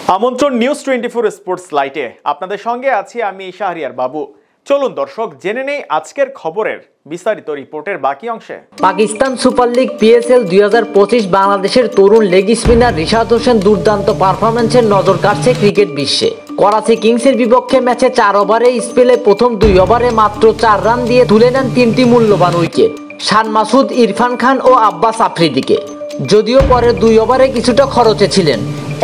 আমন্ত্রণ news 24 sports লাইটে আপনাদের সঙ্গে আছি আমি শাহরিয়ার বাবু। চলুন দর্শক জেনে নেই আজকের খবরের বিস্তারিত রিপোর্টের বাকি অংশে। পাকিস্তান সুপার লিগ পিএসএল 2025 বাংলাদেশের তরুণ লেগ স্পিনার রিশাদ হোসেন দুর্দান্ত পারফরম্যান্সের নজর কাটছে ক্রিকেট বিশ্বে। করাচি কিংসের বিপক্ষে ম্যাচে 4 ওভারে স্পেলে প্রথম 2 ওভারে মাত্র 4 রান দিয়ে তুলে নেন 3টি মূল্যবান উইকেট শান মাসুদ, ইরফান খান ও আব্বাস আফ্রিদিকে। যদিও পরের 2 ওভারে কিছুটা খরচে ছিলেন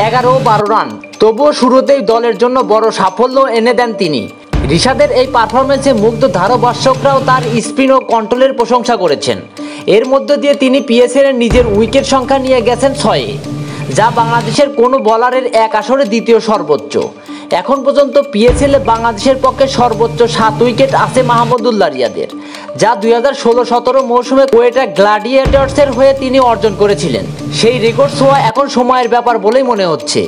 11 ও 12 রান, তবুও শুরুতেই দলের জন্য বড় সাফল্য এনে দেন তিনি। রিশাদের এই পারফরম্যান্সে মুগ্ধ ধারাভাষ্যকরাও তার স্পিন ও কন্ট্রোলের প্রশংসা করেছেন। এর মধ্য দিয়ে তিনি পিএসএল-এর নিজের উইকেট সংখ্যা নিয়ে গেছেন 6-এ, যা বাংলাদেশের কোনো বোলারের এক আসরে দ্বিতীয় সর্বোচ্চ। এখন পর্যন্ত পিএসএল-এ বাংলাদেশের পক্ষে সর্বোচ্চ 7 উইকেট আছে মাহমুদুল্লাহ রিয়াদের, যা 2016-17 মৌসুমে কোয়েটা গ্ল্যাডিয়েটর্সের হয়ে তিনি অর্জন করেছিলেন। সেই রেকর্ড ছোঁয়া এখন সময়ের ব্যাপার বলেই মনে হচ্ছে।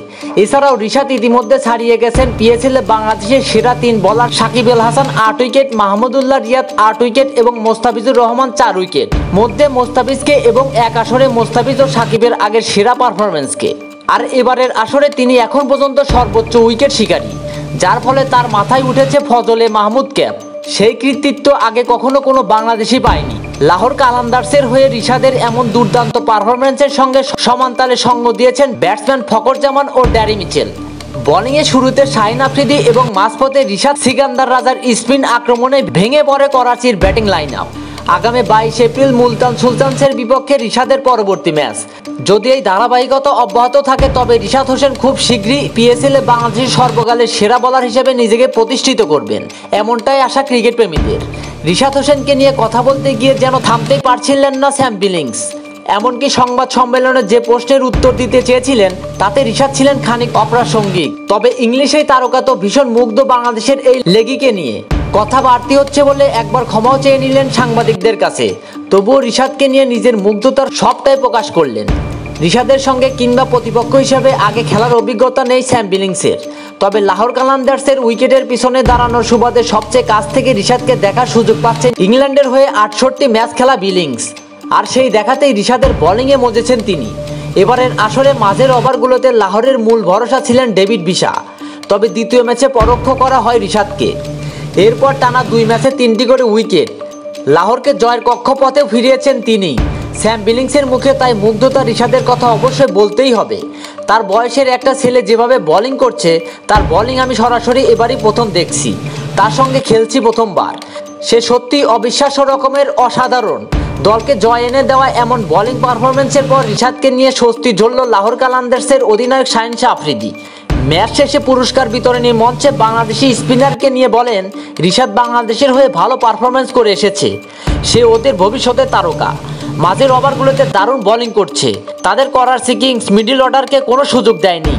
এছাড়াও রিশাদ ইতিমধ্যে ছাড়িয়ে গেছেন পিএসএল-এ বাংলাদেশের সেরা 3 bowler Shakib Al Hasan 8 wicket, Mahmudullah Riyad 8 wicket এবং মোস্তাফিজুর রহমান 4 উইকেট। মধ্যে মোস্তাফিজকে এবং এক আসরে মোস্তাফিজ ও সাকিবের আগের সেরা পারফরম্যান্সকে। আর এবারের আসরে তিনি এখন পর্যন্ত সর্বোচ্চ উইকেট শিকারী, যার ফলে তার মাথায় উঠেছে ফজলে মাহমুদ ক্যাপ। সেই কৃতিত্ব আগে কখনো কোনো বাংলাদেশি পায়নি। লাহোর কালান্দার্সের হয়ে রিশাদের এমন দুর্দান্ত পারফরম্যান্সের সঙ্গে সমান তালে সঙ্গ দিয়েছেন ব্যাটসম্যান ফকর জামান ও ড্যারি মিচেল। বোলিংয়ে শুরুতে শাহিন আফ্রিদি এবং মাঝপথে রিশাদ সিকান্দার রাজার স্পিন আক্রমণে ভেঙে পড়ে করাচির ব্যাটিং লাইন আপ। আগামী 22 এপ্রিল মুলতান সুলতানসের বিপক্ষে রিশাদের পরবর্তী ম্যাচ। যদি এই ধারাবাহিকতা অব্যাহত থাকে তবে রিশাদ হোসেন খুব শীঘ্রই পিএসএল-এ বাংলাদেশের সর্বকালের সেরা বোলার হিসেবে নিজেকে প্রতিষ্ঠিত করবেন, এমনটাই আশা ক্রিকেট প্রেমীদের। রিশাদ হোসেনকে নিয়ে কথা বলতে গিয়ে যেন থামতেই পারছিলেন না স্যাম বিলিংস। এমনকি সংবাদ সম্মেলনে যে প্রশ্নের উত্তর দিতে চেয়েছিলেন তাতে রিশাদ ছিলেন খানিক অপ্রাসঙ্গিক। তবে ইংলিশেই তারকা তো ভীষণ মুগ্ধ বাংলাদেশের এই লেগিকে নিয়ে। কথা বাড়তি হচ্ছে বলে একবার ক্ষমাও চেয়ে নিলেন সাংবাদিকদের কাছে। তবুও রিশাদকে নিয়ে নিজের মুগ্ধতার সবটাই প্রকাশ করলেন। রিশাদের সঙ্গে কিংবা প্রতিপক্ষ হিসেবে আগে খেলার অভিজ্ঞতা নেই স্যাম বিলিংসের, তবে লাহোর কালান্দার্সের উইকেটের পিছনে দাঁড়ানোর সুবাদে সবচেয়ে কাছ থেকে রিশাদকে দেখার সুযোগ পাচ্ছেন ইংল্যান্ডের হয়ে 68 ম্যাচ খেলা বিলিংস। আর সেই দেখাতেই রিশাদের বোলিংয়ে মজেছেন তিনি। এবারের আসরে মাঝের ওভারগুলোতে লাহোরের মূল ভরসা ছিলেন ডেভিড ভিসা, তবে দ্বিতীয় ম্যাচে পরোক্ষ করা হয় রিশাদকে। এরপর টানা 2 ম্যাচে 3টি করে উইকেট, লাহোরকে জয়ের কক্ষপথেও ফিরিয়েছেন তিনি। স্যাম বিলিংসের মুখে তাই মুগ্ধতা রিশাদের কথা অবশ্যই বলতেই হবে। তার বয়সের একটা ছেলে যেভাবে বোলিং করছে, তার বোলিং আমি সরাসরি এবারই প্রথম দেখছি, তার সঙ্গে খেলছি প্রথমবার। সে সত্যি অবিশ্বাস্য রকমের অসাধারণ। দলকে জয় এনে দেওয়া এমন বোলিং পারফরমেন্সের পর রিশাদকে নিয়ে স্বস্তি ঝরল লাহোর কালান্দার্সের অধিনায়ক শাহিন আফ্রিদি। ম্যাচ শেষে পুরস্কার বিতরণী মঞ্চে বাংলাদেশি স্পিনারকে নিয়ে বলেন, রিশাদ বাংলাদেশের হয়ে ভালো পারফরমেন্স করে এসেছে, সে ওদের ভবিষ্যতের তারকা। মাঝের ওভারগুলোতে দারুণ বোলিং করছে, তাদের করার কিংস মিডল অর্ডারকে কোনো সুযোগ দেয়নি।